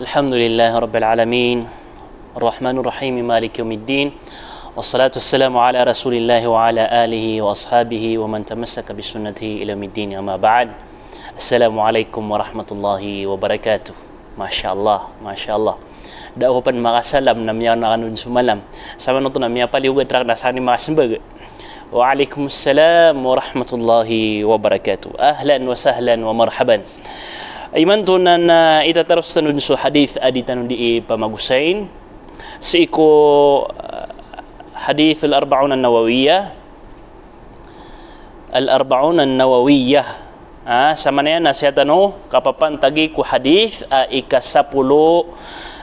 Alhamdulillah Rabbil Alamin Ar-Rahmanur Rahim Maliki Yawmiddin Wassalatu wassalamu ala Rasulillah wa ala alihi wa ashabihi wa man tamassaka bisunnatihi ila yaumiddin amma ba'd. Assalamualaikum warahmatullahi wabarakatuh. Masya Allah, Masya Allah. Da ako pan makasalam na miya nakanun sumalam. Sama nito na miya paliugad rak na sani makasambag. Waalaikumsalam warahmatullahi wabarakatuh. Ahlan wa sahlan wa marhaban. Iman to na itataros tanun so hadith adi tanun di pamagusain sa iko hadith al-arba'un an-nawawiyah sama na yan nasiya tano kapapan tagi ku hadith ika-10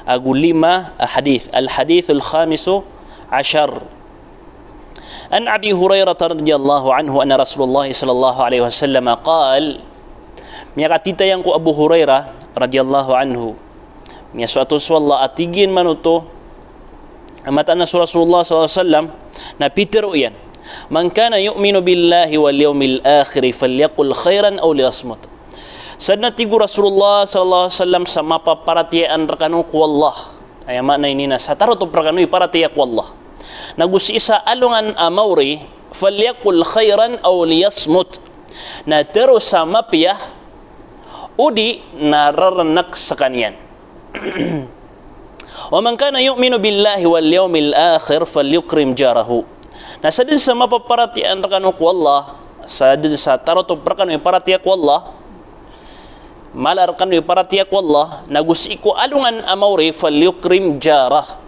agulima hadith al-hadith al-khamisu ashar an Abi Hurairah radhiyallahu anhu anna Rasulullah sallallahu alaihi wasallam qala miya katita yang ku Abu Hurairah radhiyallahu anhu miya suatu suwalla atigin manuto amata na Rasulullah sallallahu alaihi wasallam na pitero yan man kana yu'minu billahi wal yawmil akhir falyaqul khairan aw liyasmut. Sadna tigu Rasulullah sallallahu alaihi wasallam sa mapaparatian rakanu ku Allah ay makna ini na sa taroto prakanu iparatiya ku Allah nagusi isa alungan amawri falyaqul khairan aw liyasmut na terus sa mapiyah udi nararanak sa kanyan. Wa man kana yu'minu billahi wal yawmil akhir falyukrim jarahu. Na sa din sa mapaparatian rakanu ku Allah, sa din sa taroto prakanu iparatiya ku Allah, malar kanu iparatiya ku Allah, nagusi ko alungan amawri falyukrim jarah.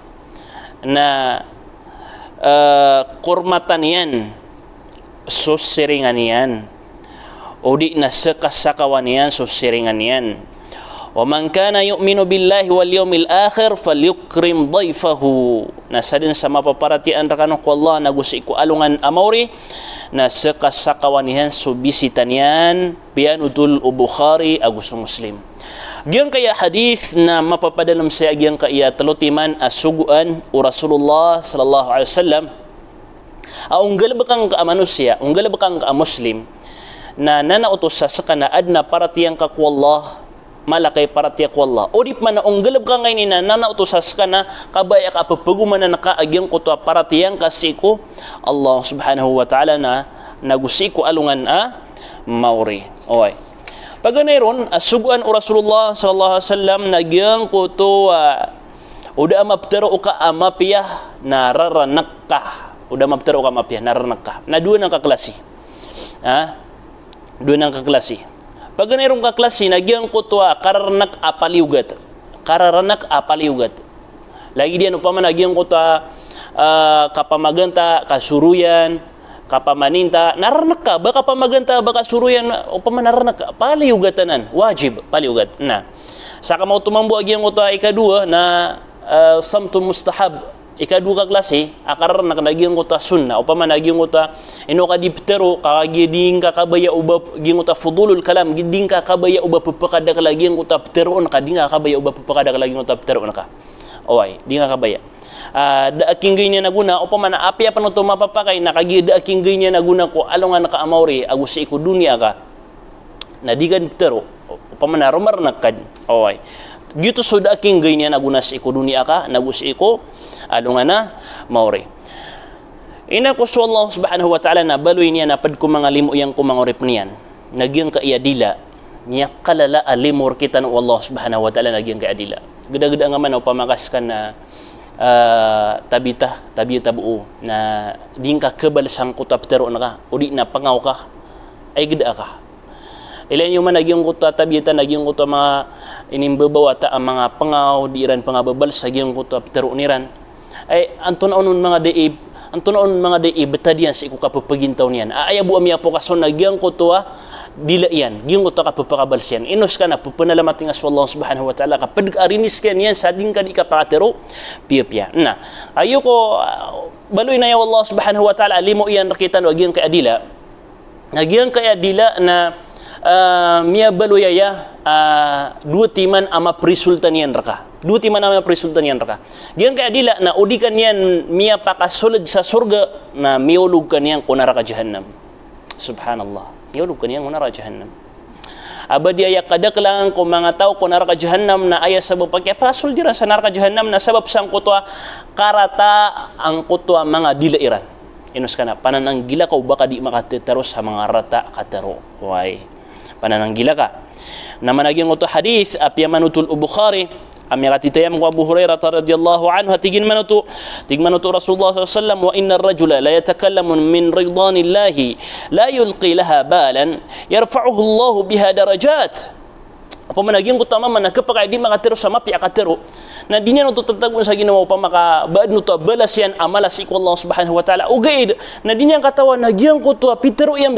Na kurmatan yan, susiringan yan. O di na sakasakawan yan, susiringan yan. Wa man kana yu'minu billahi wal yawmil akhir falyukrim dayfahu. Nasa din sa mapaparatian rakano ko Allah nagusi ko alungan amawri na sakasakawan yan, subisitan yan biyanudul Bukhari agus Muslim. Giyang kaya hadith na mapapadalam sa giyang kaya talutiman asuguan o Rasulullah sallallahu alaihi wasallam unggal bakang ka manusia, unggal bakang ka Muslim na nanautos sa sakanaad na paratiyang ka ku Allah malakay paratiya ku Allah o di man na unggalab ka ngayon na nanautos sa sakana kabaya ka papaguman na nakaagyan ko to paratiyang kasi ko Allah subhanahu wa ta'ala na nagusi ko alungan mauri. Okay. Paganayron asuguan o Rasulullah sallallahu alaihi wasallam nagyang ko to uda maptero ka amapiyah nararanak ka. Uda maptero ka amapiyah nararanak ka. Na duwa ng kaklase. Duwa ng kaklase. Paganayron kaklase nagyang ko to kararanak apaliugat. Kararanak apaliugat. Lagi diyan upama nagyang ko to kapamaganta kasuruyan kapamaninta naranak ka baka pamaganta baka suruyan upama naranak ka paliugatanan wajib paliugat na saka mau tumambu agyang uta ikadua na samtu mustahab ikadua ka klase akaranak nagyang uta sunna upama nagyang uta ino ka diptero kagiding ka kabaya uba gyang uta fudulul kalam giding ka kabaya uba pupakada ka lagi uta pteron ka dinga kabaya uba pupakada ka lagi uta pteron ka oway dinga kabaya da aking ganyan na guna o pamana api apa no to mapapakay nakagi da aking ganyan na guna ko alongan naka amawri agusi ko dunia ka na digan pero o pamana romar nakad oy gitu so da aking ganyan na guna si ko dunia ka nagusi ko alongan na mawri ina ko so Allah subhanahu wa ta'ala na baloy niya napad ko mga limo yang ko mga orip niyan nagyang ka iyadila niya kalala alimor kita no Allah subhanahu wa ta'ala nagyang ka adila geda-geda nga man o pamakas ka na tabita buo na di ka kebal sang kuta pero na ka o di na pangaw ka ay gida ka ilan yung man nagyong kuta tabita nagyong kuta mga inimbabawata ang mga pangaw di iran pangababal sa gyong kuta pero niran ay antunaon mga deib betadian si ko kapapagintaw niyan ay abu amya po kaso nagyang kuta dila yan gyung ko ka papakabalsyan inos ka na pupunalamat nga sa Allah subhanahu wa ta'ala kapag arinis ka niyan sa din ka di ka pakatero piya na ayo ko baloy na ya Allah subhanahu wa ta'ala limo iyan rakitan wa gyung kay adila nagyang kay adila na miya baloy ya dua timan ama prisultan yan raka gyung kay adila na udikan yan miya pakasulod sa surga na miulog ka niyan kunara ka jahannam subhanallah yulog kaniyang unara jahannam aba dia ya kadaklang ko mga tao ko naraka jahannam na aya sabab pagya pasul dira sa naraka jahannam na sabab sang kutwa karata ang kutwa mga dilairan inus kana panananggila ka baka di makatitero sa mga rata katero why panananggila ka naman naging uto hadith apya manutul Bukhari amya katitayam ko Abu Hurairah radhiyallahu anhu tigin manutu Rasulullah sallallahu alaihi wasallam wa inna ar-rajula la yatakallamu min ridwanillahi la yulqi laha balan yarfa'uhu Allah biha darajat apa managing utama man nakapaka di makatero sa mapi akatero na dinya no tatagun sa ginawa pa makabaad no to balas yan amalas iko Allah subhanahu wa ta'ala ugaid na dinya katawan nagyang ko to pitero yan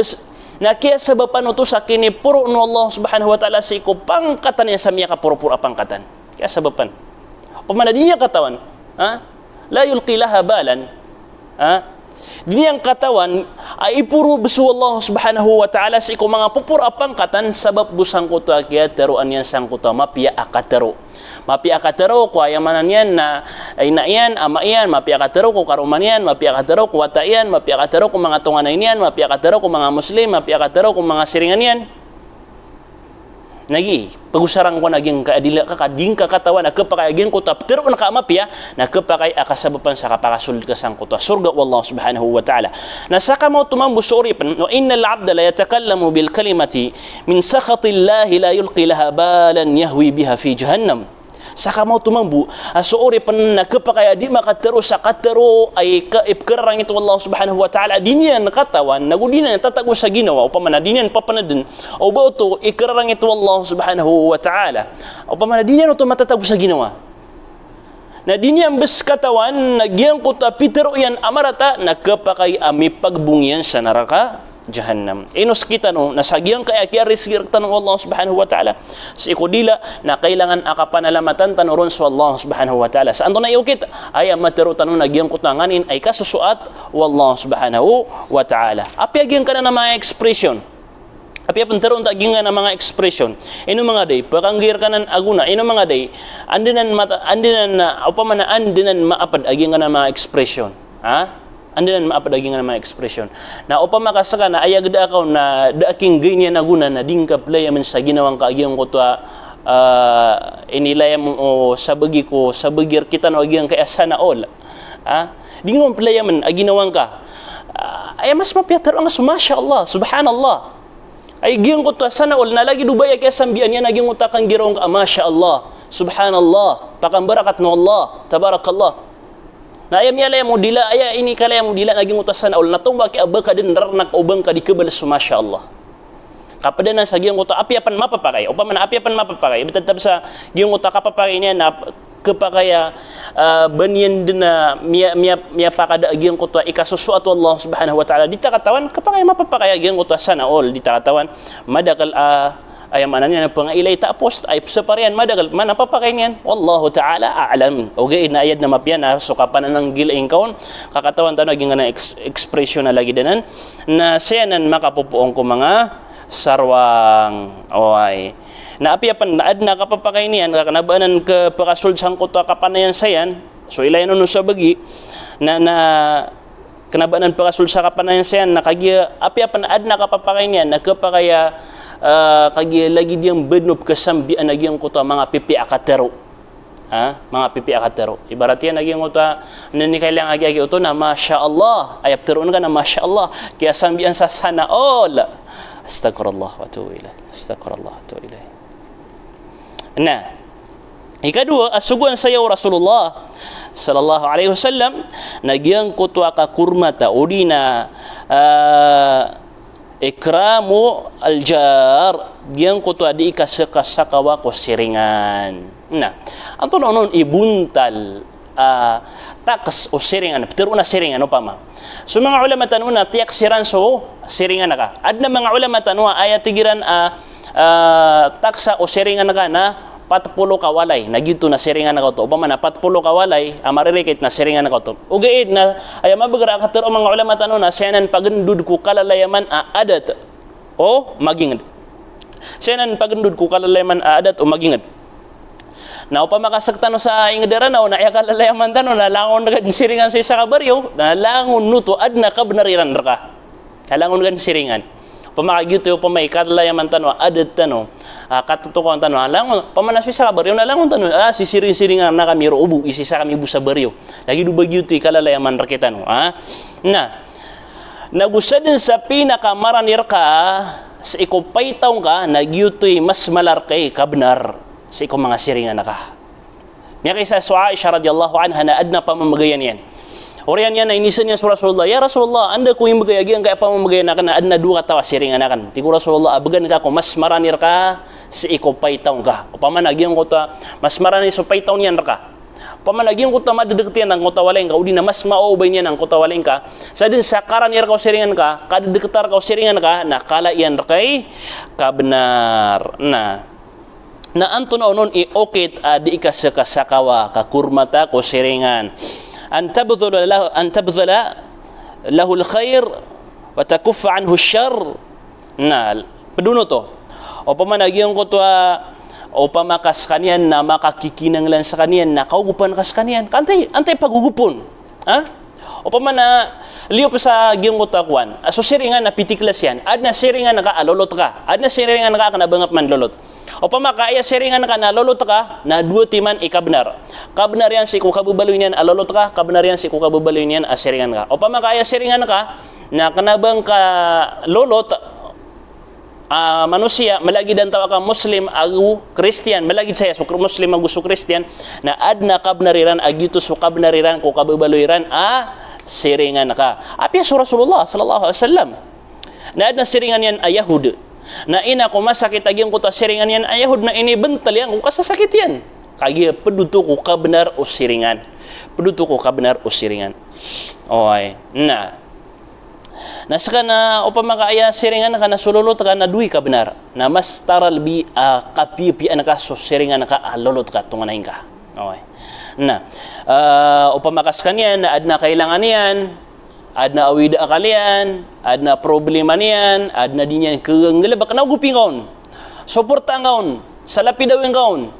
na kaya sababan to sa kini puro no Allah subhanahu wa ta'ala sa iko pangkatan niya sa miya ka puro-puro pangkatan kaya sababan pamana dinya katawan la yulqi laha balan dinya katawan ay puro besu Allah subhanahu wa ta'ala sa iko mga pupur apangkatan sabab busang ko to kaya teruan yan sang ko to mapia akatero ko ayamanan yan na ay na yan ama yan mapia akatero ko karuman yan mapia akatero ko wata yan mapia akatero ko mga tunganan yan mapia akatero ko mga muslim mapia akatero ko mga siringan yan nagi pagusarang ko naging kaadila kakading kakatawan na kapakayagin ko taptero na kaamapya na kapakay akasabapan sa kapakasulid ka sang kuta surga wallahu subhanahu wa ta'ala nasaka mo tumambu suri pan wa innal abda la yatakallamu bil kalimati min sakhatillahi la yulqi laha balan yahwi biha fi jahannam saka mo tumambu asuuri pan na kapakaya di makatero sa katero ay kaipkarang ito Allah subhanahu wa ta'ala dinyan nakatawan nagudinan tatago sa ginawa upamana dinyan papanadin o ba ito ikarang ito Allah subhanahu wa ta'ala upamana dinyan ito matatago sa ginawa na dinyan bes katawan nagyang kuta pitero yan amarata na kapakay ami pagbungyan sa naraka jahannam inos kita no nasagyang kaya risgir tanong Allah subhanahu wa ta'ala sa ikodila na kailangan akapanalamatan tanuron sa Allah subhanahu wa ta'ala saan to na iukit ay matero tanong nagyang kutanganin ay kasusuat wallah subhanahu wa ta'ala apyagyan ka na mga expression apya panteron taging na mga expression ino mga day pakanggir kanan aguna ino mga day andinan upamana andinan maapad aging na mga expression andinan maapadaging na mga expression na upama kasaka na ayagda ako na daaking ganyan naguna na dingka playa man sa ginawang kaagiyong ko to inilaya mo sa bagi ko sa bagir kita no agiyang kaya sana all dingong playa man aginawang ka ay mas mapiatar ang masya Allah subhanallah ay giyong ko to sana all na lagi dubaya kaya sambian yan naging utakang girong ka masya Allah subhanallah pakambarakat no Allah tabarakallah na ayam yala mo dila aya ini kala mo dila naging utasan ul natong baki abaka din narnak ubang ka di kebal masyaallah kapada na sa giyong uta api apan mapapakay o paman api apan mapapakay bitab sa giyong uta kapapakay niya na kapakaya banyan din na miya pakada giyong uta ikasusuat Allah subhanahu wa ta'ala dita katawan kapakay mapapakay giyong utasan ul dita katawan madakal ay manan yan pangailay tapos ay saparian madagal man napapakain yan wallahu ta'ala a'lam okay na ayad na mapyan na sukapan ng gilaing kaon kakatawan tayo naging na expression na lagi dinan na siyanan makapupuong ko mga sarwang oy na apiapan naad na kapapakain yan kakanabanan ka pakasul sang kuto kapanayan sayan so ilay no sa bagi na kanabanan pakasul sa kapanayan sayan nakagiya apiapan naad na kapapakain yan nakapakaya kagi lagi diyang benop kasambian nagyang kuta mga pipi akatero mga pipi akatero ibarat yan nagyang kuta nani kailang agi uto na masya Allah ayap teron ka na masya Allah kaya sambian sa sana all astagfirullah wa atubu ilaih astagfirullah wa atubu ilaih na ikadua asuguan sayo Rasulullah sallallahu alaihi wasallam nagyang kuta ka kurmata udina ikramu aljar diyan ko to adi kasakawa ko siringan na anto nonon ibuntal takas o siringan pero na siringan upama so mga ulama tanuna tiyak siran so siringan naka adna mga ulama tanwa aya tigiran taksa o siringan naka na 40 kawalay nagyuto na siringan na to upama na 40 kawalay amaririkit na siringan na to ugaid na ay mabagra katero mga ulama tanuna senan pagandud ko kalalayaman adat o magingad senan pagandud ko kalalayaman adat o magingad na upama kasagtano sa ingedera na ya kalalayaman tano na langon na siringan sa isa ka baryo na langon nuto adna kabnariran ka kalangon gan siringan Pamakagito pamay kadala yaman tanwa adat tano. Katutukan tanwa lang pamanas sa kabaryo na lang tanwa si siring-siring na kami ubu isi sa kami busa baryo. Lagi dubagito kalala yaman raketano. Na nagusa din sa pinakamaranir ka sa ikaw paitaw ka nagyutoy mas malarkay kabnar sa ikaw mga siringan na ka. Miya kaysa sa Aisha radiyallahu anha na adna pamamagayan yan. Orian yan na inisan niya sa Rasulullah, ya Rasulullah, anda ko yung bagayagyan kaya pamamagayan na ka na adna duwa tawa siringan na kan. Tigo Rasulullah, abagan ka ko mas maranir ka sa ikaw paitaw ka. O pamanagyan ko ta, mas maranir sa paitaw niyan ka. Pamanagyan ko ta madadagtian ng kutawaleng ka, udi na mas maubay niya ng kutawaleng ka. Sa din sa karanir ka o siringan ka, kadadagtar ka o siringan ka, nakala iyan kay kabnar na. Na anto na unon i-okit di ikasakasakawa kakurmata ko siringan. An tabdhula lahu al-khair wa takuffa anhu ash-sharr. Na peduno to. O pamanagyan ko to o pamakas kanian na makakikinanglan sa kanian na kaugupan kas kanian. Antay pagugupon. O pamana liyo pa sa giyong kutakwan. Aso siringan na pitiklas yan. Ad na siringan na ka alolot ka. Ad na siringan na ka kanabangap man lolot. O pamakaya siringan na ka na lolot ka na duwa timan ikabnar. Kabnar yan si kukabubaloy niyan alolot ka. Kabnar yan si kukabubaloy niyan asiringan ka. O pamakaya siringan na ka na kanabang ka lolot manusia malagi dan tawa ka Muslim agu Christian malagi saya su Muslim agu su Christian na adna kabnariran agito su kabnariran ko kabubaloyran siringan ka. Api Rasulullah sallallahu alaihi wasallam. Na adna siringan yan ayahud. Na ina ko masakit agyang ko ta siringan yan ayahud na ini bental yan kung kasasakit yan. Kagi peduto ko kabnar o siringan. Peduto ko kabnar o siringan. Oy, na. Nasa na upamakaaya siringan ka na sululot ka na duwi ka benar. Na mas taral bi kapipi anaka so siringan ka alolot ka tunganain ka. Okay. Na upamakas kanyan na adna kailangan yan, adna awida akalian, adna problema niyan, adna dinyan kenggelebak na gupingon. Suportangon, salapi daw yung gaon.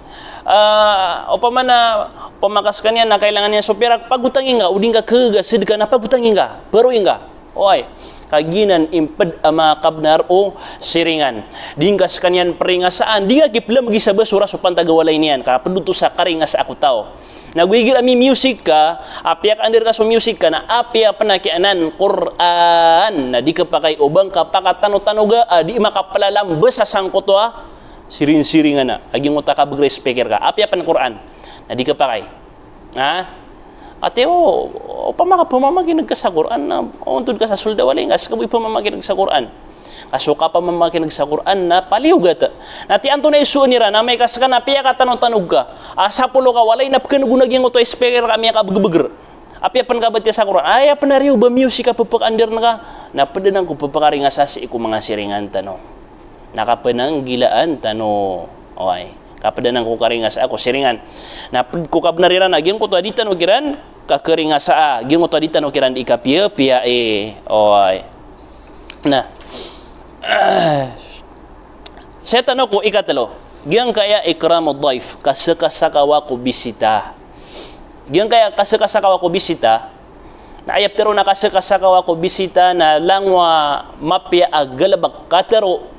Upamana pamakas kanyan na kailangan niya so pera pagutangin ka, uding ka kegasid ka na pagutangin ka, baruin ka. Oy, kaginan imped ama kabnar o siringan. Dingkas kanyan peringasaan, di nga kipla magisaba sura so pantagawalay niyan, kapeduto sa karingas ako tao. Nagwigil ami music ka, apiak andir ka so music ka na apia panakianan Quran na di ka pa kay ubang ka pakatano-tanoga di makapalalambes sa sangkot sirin-siringan na. Aging uta ka bagre speaker ka, apia pan Quran na di ka pa kay. Ate pamamaginig ka sa Quran na untod ka sa suldawalay nga kabuy pamamaginig sa Quran. Kasuka pamamaginig sa Quran na paliugat. Nati anto na isu nira na may kasaka na piya ka tanong-tanog ka. Sapulo ka walay na pagkanugunag yung uto speaker ka miya ka bagbeger. Apya pan kabat sa Quran. Ay panariw ba music ka papakandir na ka. Napadanang ko papakari nga sa si iku mga siringan tano. Nakapanang gilaan tano. Okay. Kapadanang ko karingas ako siringan. Napad ko kabnariran agyang ko to aditan o kiran kakeringas agyang ko to aditan o kiran ikapia pia oy. Na. Saya tanong ko ikatalo. Gyang kaya ikramud dhaif kasakasakawa ko bisita. Gyang kaya kasakasakawa ko bisita. Na ayap tero na kasakasakawa ko bisita na langwa mapya agalabak katero.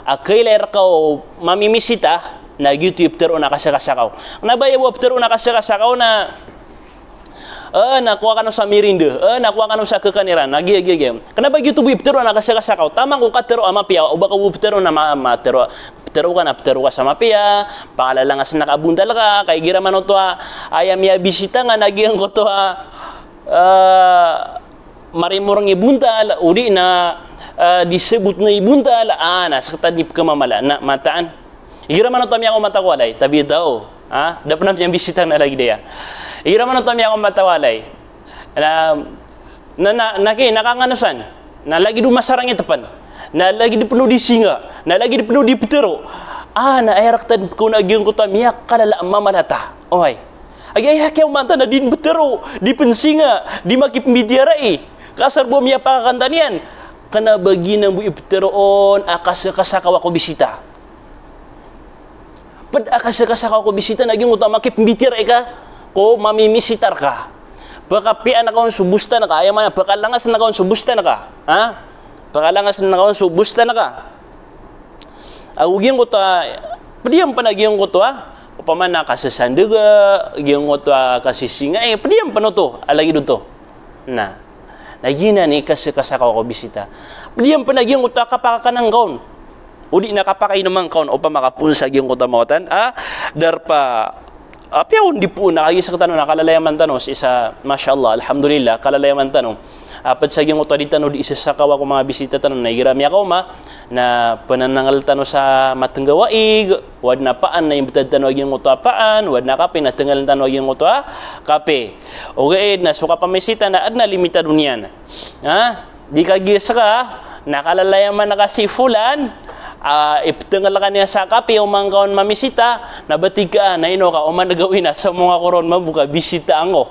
Akailer ka o mamimisita na YouTube tero na kasakasakaw. Nabayaw tero na kasakasakaw na nakuha ka no sa mirinda, nakuha ka no sa kakaniran, nagigigim. Kanaba YouTube tero na kasakasakaw. Tamang ko katero amapia o baka tero na matero. Pero ka sa mapia, pakalalangas nakabundal ka, kay gira man to ayam ya bisita nga nagyang ko to marimurang ibuntal, uri na disebut na ibuntal, nasa katadip ka mamala, na mataan. Igira man to miya ako matawalay, tabi daw. Dapat na niyang bisita na lagi dia. Igira man to miya ako matawalay. Nakanganusan, na lagi dumasarang itapan. Na lagi di penuh di singa, na lagi di penuh di petero. Na ayraktan ko na gyung ko ta miya kalala mamalata. Oy. Ay hakyaw manta na din petero, di pensinga, di makipmidyarai. Kasar bo miya pakakantanian. Kana bagi ng bu ipteroon akasakawa ko bisita. Pad akasakawa ko bisita na gyung ko ta makipmidyarai ka ko mamimisitar ka. Baka pian na kaon subusta na ka, ayaman baka langas na kaon subusta na ka. Pakalangas na kawan, so busta na ka. Agugiyang ko ta, padiyam pa na giyang ko to upamana kasasandaga, giyang ko to kasisinga, padiyam pa no to, alagi do na. Nagina ni kasakasaka ko bisita. Padiyam pa na giyang ko to kapakakanang kaon. Udi nakapakay naman kaon, upamakapunsa giyang ko to mawatan, darpa, piyaw di po na, kagisa ka tanong, nakalalayaman tanong, isa, mashallah, alhamdulillah, kalalayaman tanong, apat sa giyang ko to di tanong, di isa sa kawa ko mga bisita tanong, naigirami ako na pananangal tano sa matenggawaig, wad na paan na imbitad tano aging nguto paan, wad na kape na tenggal tano aging nguto kape. Okay, na suka pamisita na ad na limitado niyan. Di kagis ka, nakalalayaman na kasi fulan, iptenggal ka niya sa kape, umang kaon mamisita, nabatig ka, na ino ka, uman nagawin na sa mga koron mabuka, bisita ako.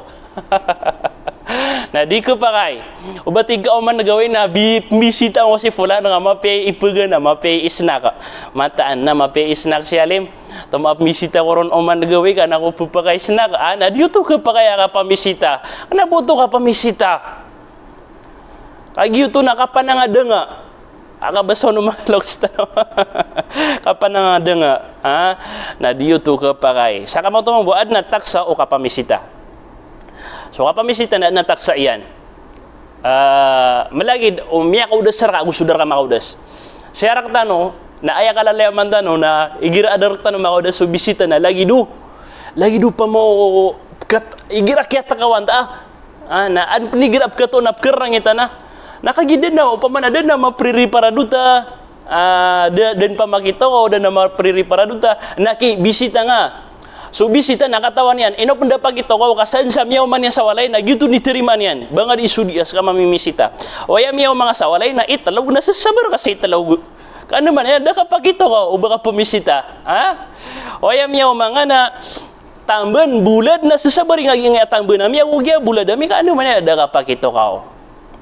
Na di ko pa kay ubatig ka man nagawin na bisita mo si fulano nga mapay ipuga na mapay isnak mataan na mapay isnak si alim tumap misita ko ron man nagawin ka na ko pa kay snack na dito ka pa kaya ka pamisita na buto ka pamisita kag yuto na kapanangada nga akabaso no maloks ta kapanangada nga na dito ka pa kay saka mo tumbuad na taksa o kapamisita. So kapamisita na nataksa iyan. Malagid umiyak udas sara gusto dar ka makaudas. Siyarak tano na aya kalalayaman tano na igira adar tano makaudas so bisita na lagi do pa mo igira kya takawan ta na an pinigira ka to napkerang ita na nakagiden na upaman ada na mapriri para duta dan pamakita ko dan na mapriri para duta naki bisita nga. So bisita nakatawan yan, ino pendapat ito ko kasan sa miyaw man yan sa walay na gitu diterima niyan. Banga di sudias ka mamimisita. O ya miyaw mga sa walay na italaw na sasabar kasi italaw. Kano man yan, nakapag ito ka o baka pumisita. O ya miyaw mga na tamban bulad na sasabar nga yung tamban na miyaw ugya bulad. Kano man yan, nakapag ito ka o.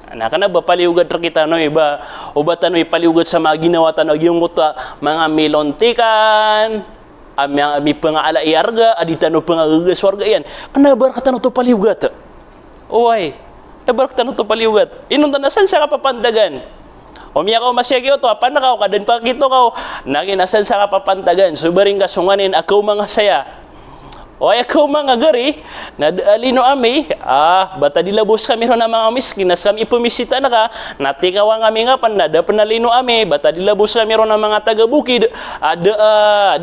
Anak na ba paliugad kita no iba o ba tano ipaliugad sa mga ginawa tanong yung mga milontikan ami pengaala iarga aditano pengaga swarga yan kanabar katano to paliugat oy nabar katano to paliugat inon tanasan sa kapapandagan o miya ko masyagyo to apa na ka kadan pa kito ka naginasan sa kapapandagan subaring kasunganin ako mga saya o ako mga gari na alino ami bata dilabos kami ron na mga miskin nas kami ipumisita na ka natikawan kami nga panada panalino ami bata dilabos kami ron na mga taga-bukid ada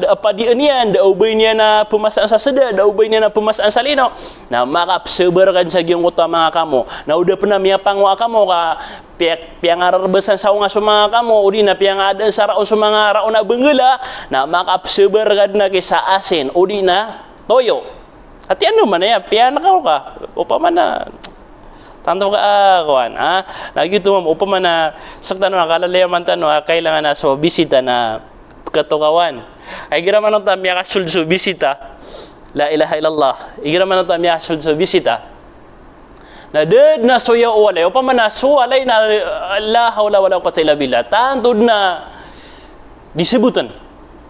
apa diyan yan da ubay niya na pumasaan sa seda da ubay niya na pumasaan sa lino na makapsebar kan sa giyong uta mga kamo na uda pa na miya pangwa kamo ka piyang ararbasan sa mga sumanga kamo udi na piyang adan sa rao sumanga rao na benggela na makapsebar kan na kisa asin udi na toyo. At ano man na yan, piyanak ako ka. Upa man na, tanto ka kawan. Nagito mo, upa man na, sakta no, nakalalayaman tano, kailangan na so bisita na katukawan. Ay giraman ng tamya kasul so bisita. La ilaha illallah. Igiraman ng tamya kasul so bisita. Na ded na soya o walay. Upa man na, so walay na, la hawla wala quwwata illa billah. Tanto na, disebutan.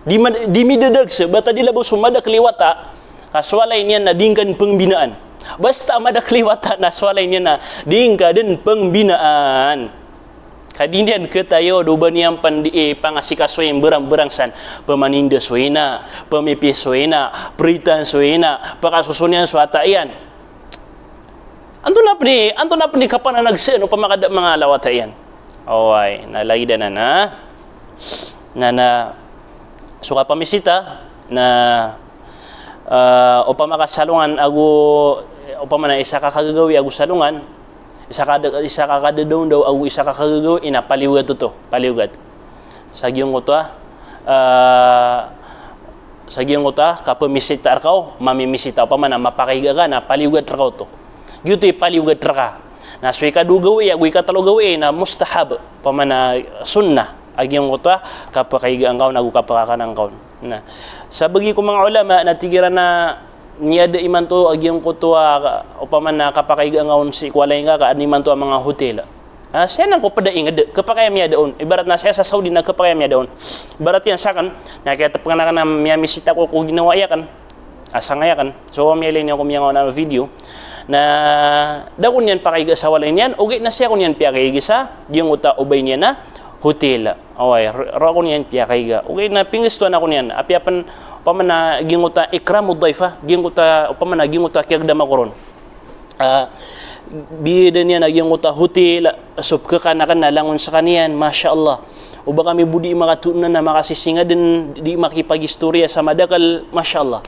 Di midadag sa, bata dilabos sumada kaliwata, kaswalay niya na dingkan pengbinaan. Basta madakliwata na swalay niya na dingka din pengbinaan. Kadinian ketayo doban yang pangasika soyen berang-berangsan pemaninda soyena, pemipi soyena, peritan soyena, pakasusunyan suata iyan. Anto na pni kapan na nagsen o pamakada mga lawat iyan. Oy, nalagi na na suka pamisita na o pamakasalungan agu o pamana isa kakagagawi agu salungan isa kakadadaw daw agu isa kakagagawi ina paliugat to paliugat sa giyong utwa kapamisita arkaw mamimisita o pamana mapakaiga ka na paliugat arkaw to gyutoy paliugat arka na suy kadugawi agu ikatalogawi na mustahab pamana sunnah agyong utwa kapakaiga ang kaon agu kapakakanang kaon na sa bagi ko mga ulama natigiran na niyada iman to agyong kutwa upaman na kapakaiga ngaon si kwalay nga ka animan to ang mga hotel siya nang ko padaing kapakaya miya daon ibarat na siya sa Saudi na kapakaya miya daon ibarat yan sakan nakita pa na miya misita ko ginawa yakan asa nga yakan so miya lang niya ko miya ngaon na video na da kunyan pakaiga sa walay niyan ugi na siya kunyan pakaiga sa yung uta ubay niya na hotel away ra kunyan pakaiga ugi na pingisto na kunyan apiapan pamana ginguta ikramud daifa ginguta pamana ginguta kagdama koron bida niya naginguta hotel sup ka kanakan nalangon sa kaniyan masyaallah uba kami budi makatunan na makasisinga din di makipagistorya sa madakal masyaallah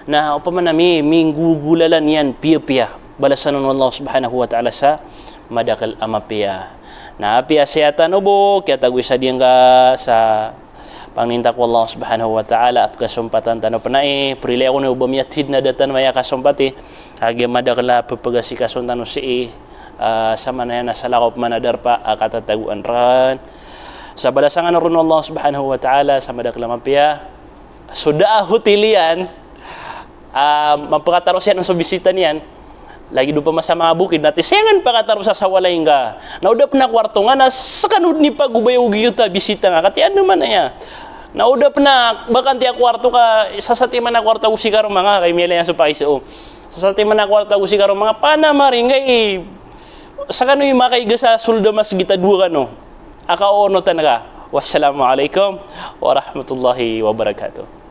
na upaman nami minggugulalan yan piya-piya balasan ng Allah subhanahu wa ta'ala sa madakal amapiya na apiya siya tanubo kaya tagoy sa diyang ka sa pangnintak ko Allah subhanahu wa ta'ala at kasumpatan tano panay prilay ako na ubamiyatid na datan maya kasumpati kaya madakala papagasi kasuntano si sa manaya na salakop manadar pa akatataguan ran sa balasangan ng Allah subhanahu wa ta'ala sa madakal amapiya sudah hotelian mapakataro siya ng subisita niyan lagi doon pa masama bukid natin siyangan pakataro sa sawalay nga naudap na kwarto nga na sa kanud ni pagubayog yuta bisita nga katian naman na ya naudap na bakanti a kwarto ka sasatiman na kwarto usi karo mga kay mila yan sa paiso sasatiman na kwarto usi karo mga panamaring ngay sa kano yung makaiga sa sulda mas gita dua kano akaono talaga wassalamualaikum warahmatullahi wabarakatuh